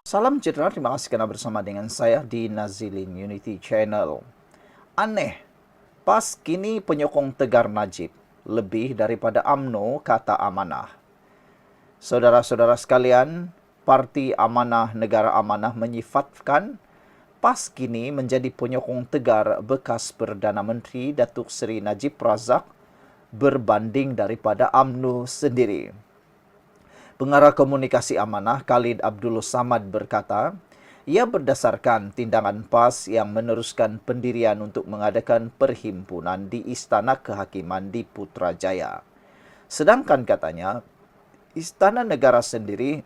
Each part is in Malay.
Salam sejahtera, terima kasih karena bersama dengan saya di Nazilin Unity Channel. Aneh, pas kini penyokong tegar Najib, lebih daripada UMNO kata Amanah. Saudara-saudara sekalian, Parti Amanah Negara Amanah menyifatkan PAS kini menjadi penyokong tegar bekas Perdana Menteri Datuk Seri Najib Razak berbanding daripada UMNO sendiri. Pengarah Komunikasi Amanah Khalid Abdul Samad berkata, ia berdasarkan tindakan PAS yang meneruskan pendirian untuk mengadakan perhimpunan di Istana Kehakiman di Putrajaya. Sedangkan katanya, Istana Negara sendiri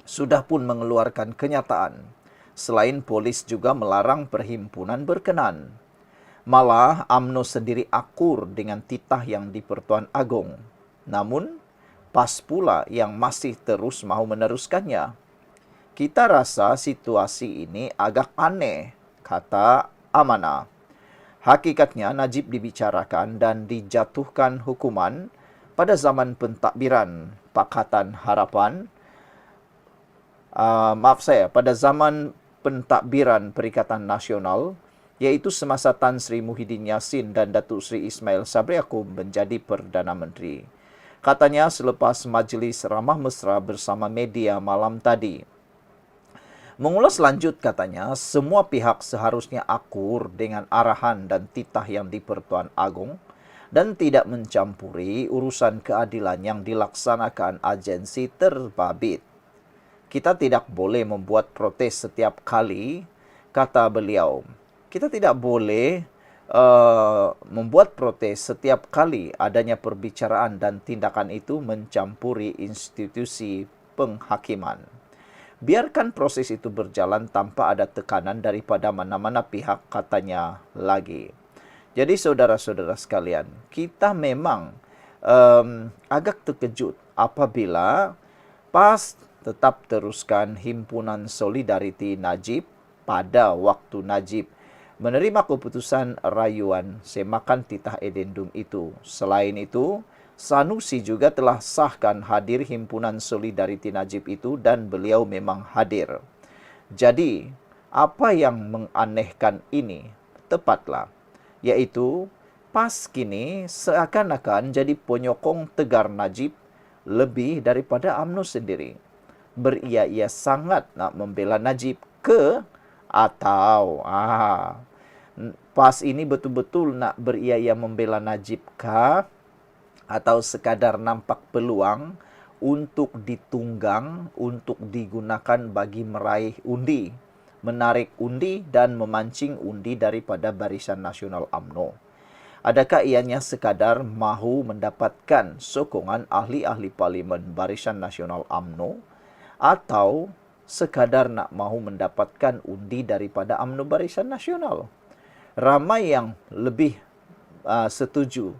sudah pun mengeluarkan kenyataan. Selain polis juga melarang perhimpunan berkenan. Malah UMNO sendiri akur dengan titah yang di Pertuan Agong. Namun, PAS pula yang masih terus mahu meneruskannya. Kita rasa situasi ini agak aneh, kata Amanah. Hakikatnya Najib dibicarakan dan dijatuhkan hukuman pada zaman pentadbiran Pakatan Harapan, pada zaman pentadbiran Perikatan Nasional, iaitu semasa Tan Sri Muhyiddin Yassin dan Datuk Sri Ismail Sabri Yaakob menjadi Perdana Menteri. Katanya selepas majlis ramah mesra bersama media malam tadi. Mengulas lanjut katanya, semua pihak seharusnya akur dengan arahan dan titah yang di Pertuan Agong dan tidak mencampuri urusan keadilan yang dilaksanakan agensi terbabit. Kita tidak boleh membuat protes setiap kali, kata beliau. Kita tidak boleh membuat protes setiap kali adanya perbicaraan dan tindakan itu mencampuri institusi penghakiman. Biarkan proses itu berjalan tanpa ada tekanan daripada mana-mana pihak, katanya lagi. Jadi saudara-saudara sekalian, kita memang agak terkejut apabila PAS tetap teruskan Himpunan Solidariti Najib pada waktu Najib menerima keputusan rayuan semakan titah edendum itu. Selain itu, Sanusi juga telah sahkan hadir Himpunan Solidariti Najib itu dan beliau memang hadir. Jadi, apa yang menganehkan ini tepatlah, yaitu PAS kini seakan-akan jadi penyokong tegar Najib lebih daripada UMNO sendiri. Beria-ia sangat nak membela Najib ke atau PAS ini betul-betul nak beria-ia membela Najib kah? Atau sekadar nampak peluang untuk ditunggang, untuk digunakan bagi meraih undi, menarik undi dan memancing undi daripada Barisan Nasional UMNO? Adakah ianya sekadar mahu mendapatkan sokongan ahli-ahli parlimen Barisan Nasional UMNO atau sekadar nak mahu mendapatkan undi daripada UMNO Barisan Nasional? Ramai yang lebih setuju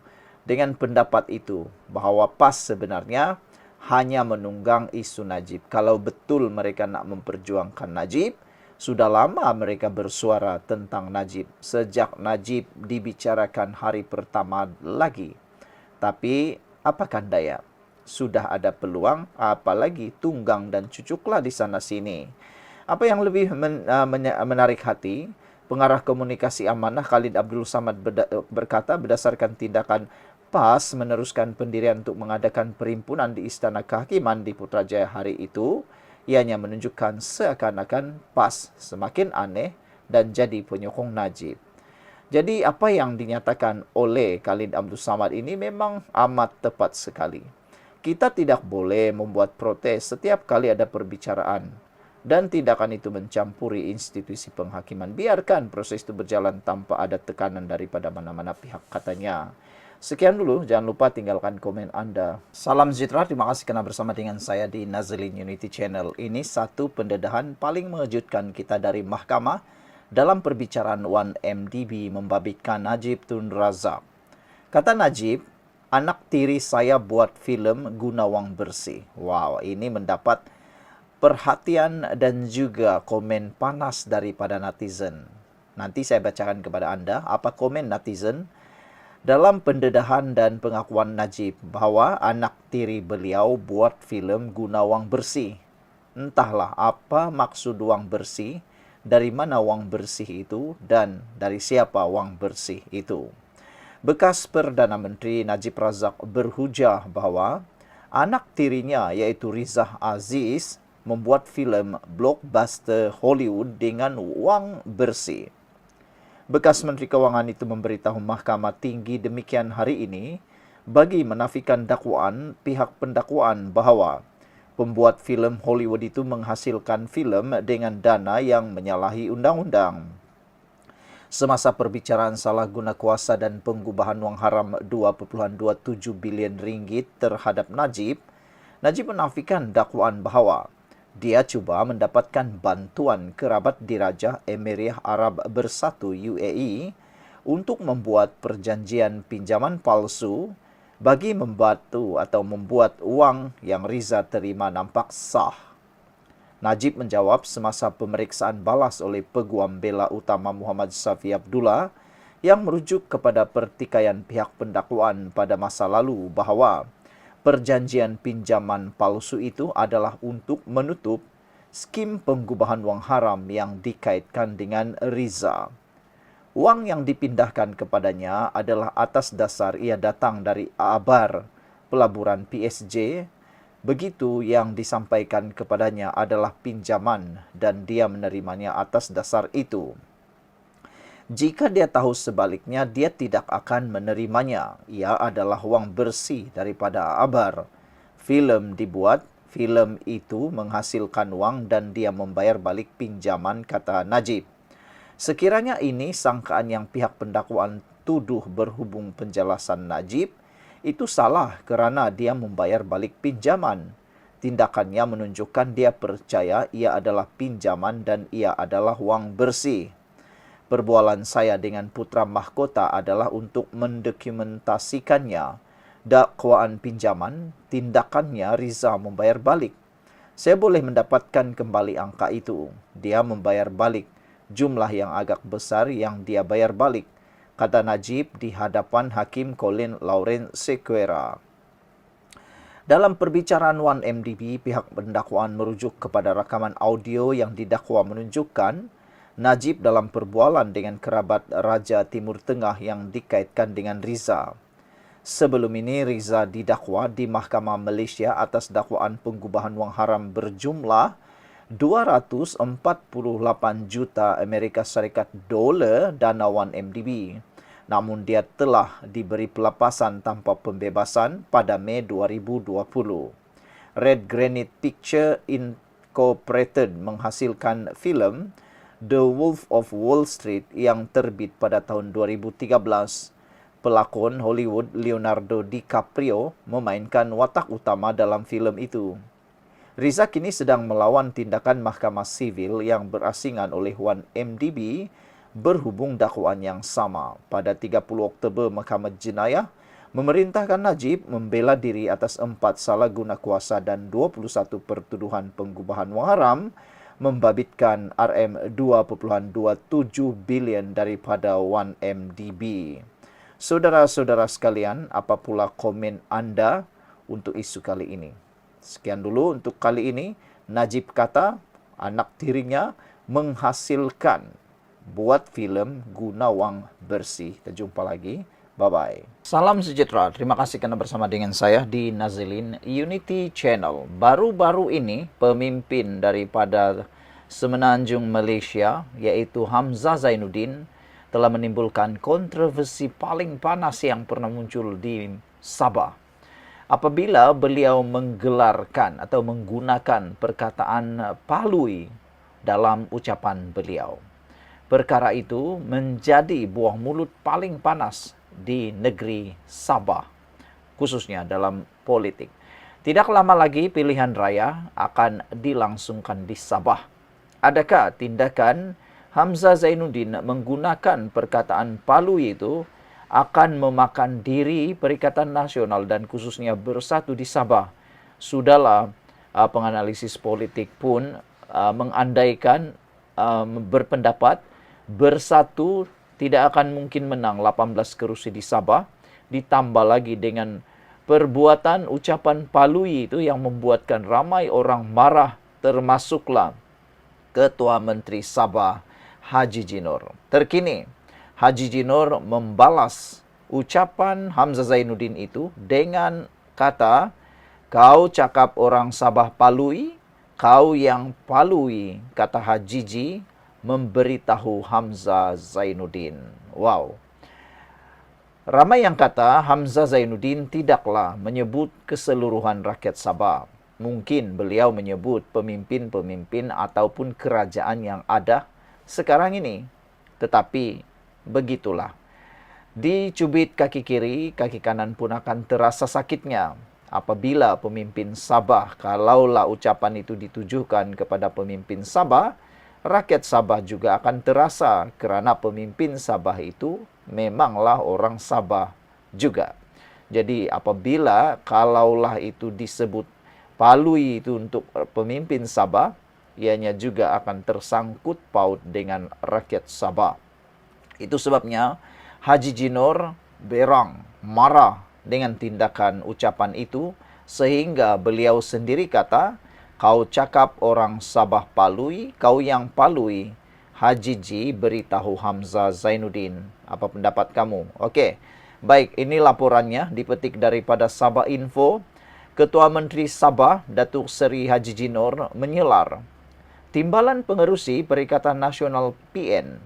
dengan pendapat itu, bahawa PAS sebenarnya hanya menunggang isu Najib. Kalau betul mereka nak memperjuangkan Najib, sudah lama mereka bersuara tentang Najib. Sejak Najib dibicarakan hari pertama lagi. Tapi apakah daya? Sudah ada peluang, apalagi tunggang dan cucuklah di sana-sini. Apa yang lebih menarik hati, Pengarah Komunikasi Amanah Khalid Abdul Samad berkata berdasarkan tindakan PAS meneruskan pendirian untuk mengadakan perhimpunan di Istana Kehakiman di Putrajaya hari itu, ianya menunjukkan seakan-akan PAS semakin aneh dan jadi penyokong Najib. Jadi apa yang dinyatakan oleh Khalid Abdul Samad ini memang amat tepat sekali. Kita tidak boleh membuat protes setiap kali ada perbicaraan dan tindakan itu mencampuri institusi penghakiman. Biarkan proses itu berjalan tanpa ada tekanan daripada mana-mana pihak, katanya. Sekian dulu, jangan lupa tinggalkan komen Anda. Salam sejahtera, terima kasih kerana bersama dengan saya di Nazilin Unity Channel. Ini satu pendedahan paling mengejutkan kita dari mahkamah dalam perbicaraan 1MDB membabitkan Najib Tun Razak. Kata Najib, anak tiri saya buat filem guna wang bersih. Wow, ini mendapat perhatian dan juga komen panas daripada netizen. Nanti saya bacakan kepada anda apa komen netizen dalam pendedahan dan pengakuan Najib bahawa anak tiri beliau buat filem guna wang bersih. Entahlah apa maksud wang bersih, dari mana wang bersih itu, dan dari siapa wang bersih itu. Bekas Perdana Menteri Najib Razak berhujah bahwa anak tirinya yaitu Riza Aziz membuat filem blockbuster Hollywood dengan wang bersih. Bekas Menteri Kewangan itu memberitahu Mahkamah Tinggi demikian hari ini bagi menafikan dakwaan pihak pendakwaan bahwa pembuat filem Hollywood itu menghasilkan filem dengan dana yang menyalahi undang-undang. Semasa perbicaraan salah guna kuasa dan pengubahan wang haram 2,27 bilion ringgit terhadap Najib, Najib menafikan dakwaan bahwa dia cuba mendapatkan bantuan kerabat diraja Emirat Arab Bersatu UAE untuk membuat perjanjian pinjaman palsu bagi membantu atau membuat uang yang Riza terima nampak sah. Najib menjawab semasa pemeriksaan balas oleh Peguam Bela Utama Muhammad Safi Abdullah yang merujuk kepada pertikaian pihak pendakwaan pada masa lalu bahwa perjanjian pinjaman palsu itu adalah untuk menutup skim pengubahan wang haram yang dikaitkan dengan Riza. Wang yang dipindahkan kepadanya adalah atas dasar ia datang dari Abar, pelaburan PSJ. Begitu yang disampaikan kepadanya adalah pinjaman dan dia menerimanya atas dasar itu. Jika dia tahu sebaliknya, dia tidak akan menerimanya. Ia adalah wang bersih daripada Abar. Filem dibuat, filem itu menghasilkan wang dan dia membayar balik pinjaman, kata Najib. Sekiranya ini sangkaan yang pihak pendakwaan tuduh berhubung penjelasan Najib, itu salah kerana dia membayar balik pinjaman. Tindakannya menunjukkan dia percaya ia adalah pinjaman dan ia adalah wang bersih. Perbualan saya dengan putra mahkota adalah untuk mendokumentasikannya. Dakwaan pinjaman, tindakannya Riza membayar balik. Saya boleh mendapatkan kembali angka itu. Dia membayar balik jumlah yang agak besar yang dia bayar balik, kata Najib di hadapan Hakim Colin Lawrence Sequeira. Dalam perbicaraan 1MDB, pihak pendakwaan merujuk kepada rakaman audio yang didakwa menunjukkan Najib dalam perbualan dengan kerabat Raja Timur Tengah yang dikaitkan dengan Riza. Sebelum ini, Riza didakwa di Mahkamah Malaysia atas dakwaan pengubahan wang haram berjumlah 248 juta Amerika Syarikat dolar dana 1MDB. Namun dia telah diberi pelepasan tanpa pembebasan pada Mei 2020. Red Granite Picture Incorporated menghasilkan filem The Wolf of Wall Street yang terbit pada tahun 2013. Pelakon Hollywood Leonardo DiCaprio memainkan watak utama dalam filem itu. Riza kini sedang melawan tindakan Mahkamah Sivil yang berasingan oleh 1MDB berhubung dakwaan yang sama. Pada 30 Oktober, Mahkamah Jenayah memerintahkan Najib membela diri atas 4 salah guna kuasa dan 21 pertuduhan pengubahan wang haram membabitkan RM2.27 bilion daripada 1MDB. Saudara-saudara sekalian, apa pula komen anda untuk isu kali ini? Sekian dulu untuk kali ini. Najib kata anak tirinya menghasilkan buat filem guna wang bersih. Kita jumpa lagi. Bye-bye. Salam sejahtera. Terima kasih kerana bersama dengan saya di Nazilin Unity Channel. Baru-baru ini, pemimpin daripada Semenanjung Malaysia, yaitu Hamzah Zainuddin, telah menimbulkan kontroversi paling panas yang pernah muncul di Sabah. Apabila beliau menggelarkan atau menggunakan perkataan palui dalam ucapan beliau. Perkara itu menjadi buah mulut paling panas di negeri Sabah, khususnya dalam politik. Tidak lama lagi pilihan raya akan dilangsungkan di Sabah. Adakah tindakan Hamzah Zainuddin menggunakan perkataan palui itu akan memakan diri Perikatan Nasional dan khususnya Bersatu di Sabah? Sudahlah penganalisis politik pun mengandaikan berpendapat Bersatu tidak akan mungkin menang 18 kerusi di Sabah, ditambah lagi dengan perbuatan ucapan palui itu yang membuatkan ramai orang marah termasuklah Ketua Menteri Sabah Haji Jinor. Terkini, Haji Jinor membalas ucapan Hamzah Zainuddin itu dengan kata, "Kau cakap orang Sabah palui, kau yang palui," kata Haji Ji memberitahu Hamzah Zainuddin. Wow. Ramai yang kata Hamzah Zainuddin tidaklah menyebut keseluruhan rakyat Sabah. Mungkin beliau menyebut pemimpin-pemimpin ataupun kerajaan yang ada sekarang ini. Tetapi begitulah. Dicubit kaki kiri, kaki kanan pun akan terasa sakitnya. Apabila pemimpin Sabah, kalaulah ucapan itu ditujukan kepada pemimpin Sabah, rakyat Sabah juga akan terasa kerana pemimpin Sabah itu memanglah orang Sabah juga. Jadi apabila kalaulah itu disebut palui itu untuk pemimpin Sabah, ianya juga akan tersangkut paut dengan rakyat Sabah. Itu sebabnya Haji Jinor berang, marah dengan tindakan ucapan itu, sehingga beliau sendiri kata, "Kau cakap orang Sabah palui, kau yang palui." Haji Ji beritahu Hamzah Zainuddin. Apa pendapat kamu? Okey. Baik, ini laporannya dipetik daripada Sabah Info. Ketua Menteri Sabah, Datuk Seri Haji Jinor menyelar, Timbalan Pengerusi Perikatan Nasional PN,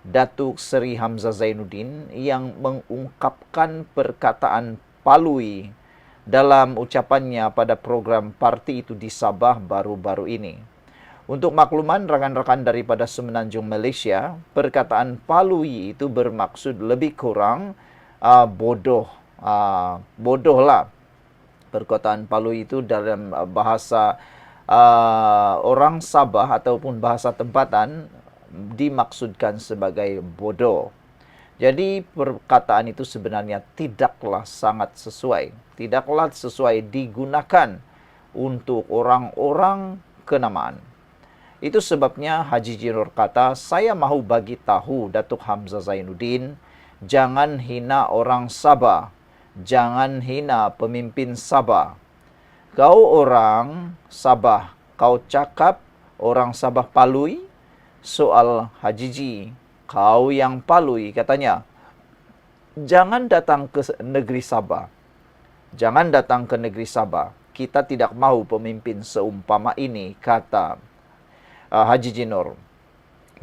Datuk Seri Hamzah Zainuddin yang mengungkapkan perkataan palui dalam ucapannya pada program parti itu di Sabah baru-baru ini. Untuk makluman rakan-rakan daripada Semenanjung Malaysia, perkataan palui itu bermaksud lebih kurang bodoh. Bodoh lah. Perkataan palui itu dalam bahasa orang Sabah ataupun bahasa tempatan dimaksudkan sebagai bodoh. Jadi perkataan itu sebenarnya tidaklah sangat sesuai. Tidaklah sesuai digunakan untuk orang-orang kenamaan. Itu sebabnya Haji Jinor kata, "Saya mahu bagi tahu Datuk Hamzah Zainuddin, jangan hina orang Sabah. Jangan hina pemimpin Sabah. Kau orang Sabah, kau cakap orang Sabah palui?" Soal Haji Ji, "Kau yang palui," katanya. "Jangan datang ke negeri Sabah. Jangan datang ke negeri Sabah. Kita tidak mahu pemimpin seumpama ini," kata Haji Jinor.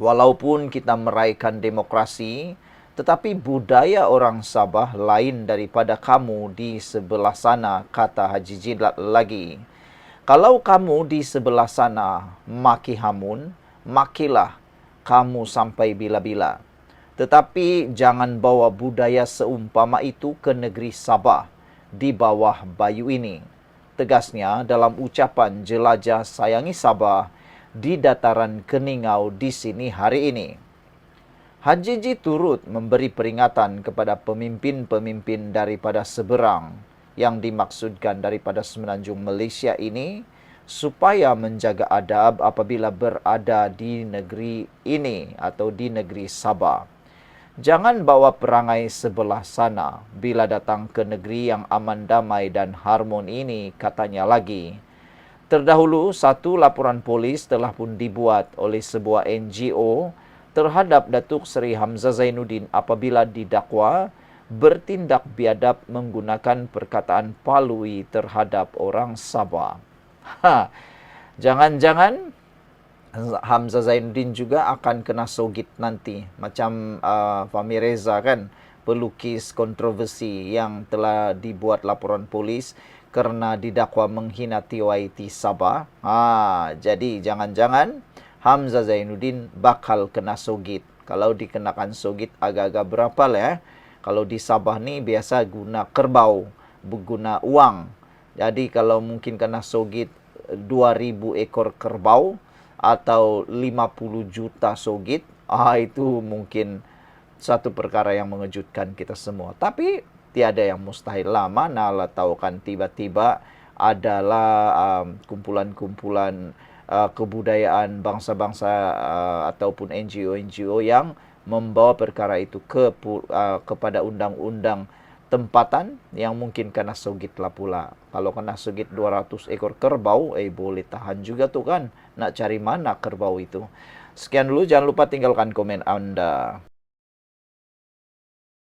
"Walaupun kita meraihkan demokrasi, tetapi budaya orang Sabah lain daripada kamu di sebelah sana," kata Haji Jinor lagi. "Kalau kamu di sebelah sana maki hamun, makilah kamu sampai bila-bila. Tetapi jangan bawa budaya seumpama itu ke negeri Sabah di bawah bayu ini." Tegasnya dalam ucapan jelajah sayangi Sabah di dataran Keningau di sini hari ini. Haji Ji turut memberi peringatan kepada pemimpin-pemimpin daripada seberang yang dimaksudkan daripada Semenanjung Malaysia ini supaya menjaga adab apabila berada di negeri ini atau di negeri Sabah. Jangan bawa perangai sebelah sana bila datang ke negeri yang aman damai dan harmoni ini, katanya lagi. Terdahulu, satu laporan polis telah pun dibuat oleh sebuah NGO terhadap Datuk Seri Hamzah Zainuddin apabila didakwa bertindak biadab menggunakan perkataan palui terhadap orang Sabah. Jangan-jangan Hamzah Zainuddin juga akan kena sogit nanti. Macam Fahmi Reza kan, pelukis kontroversi yang telah dibuat laporan polis kerana didakwa menghina TYT Sabah. Jadi jangan-jangan Hamzah Zainuddin bakal kena sogit. Kalau dikenakan sogit agak-agak berapa lah. Kalau di Sabah ni biasa guna kerbau, guna uang. Jadi kalau mungkin kena sogit 2,000 ekor kerbau atau 50 juta sogit, itu mungkin satu perkara yang mengejutkan kita semua. Tapi tiada yang mustahil lah. Manalah tahu kan tiba-tiba adalah kumpulan-kumpulan kebudayaan bangsa-bangsa ataupun NGO-NGO yang membawa perkara itu kepada undang-undang tempatan yang mungkin kena sogit lah pula. Kalau kena sogit 200 ekor kerbau, boleh tahan juga tuh kan. Nak cari mana kerbau itu. Sekian dulu, jangan lupa tinggalkan komen Anda.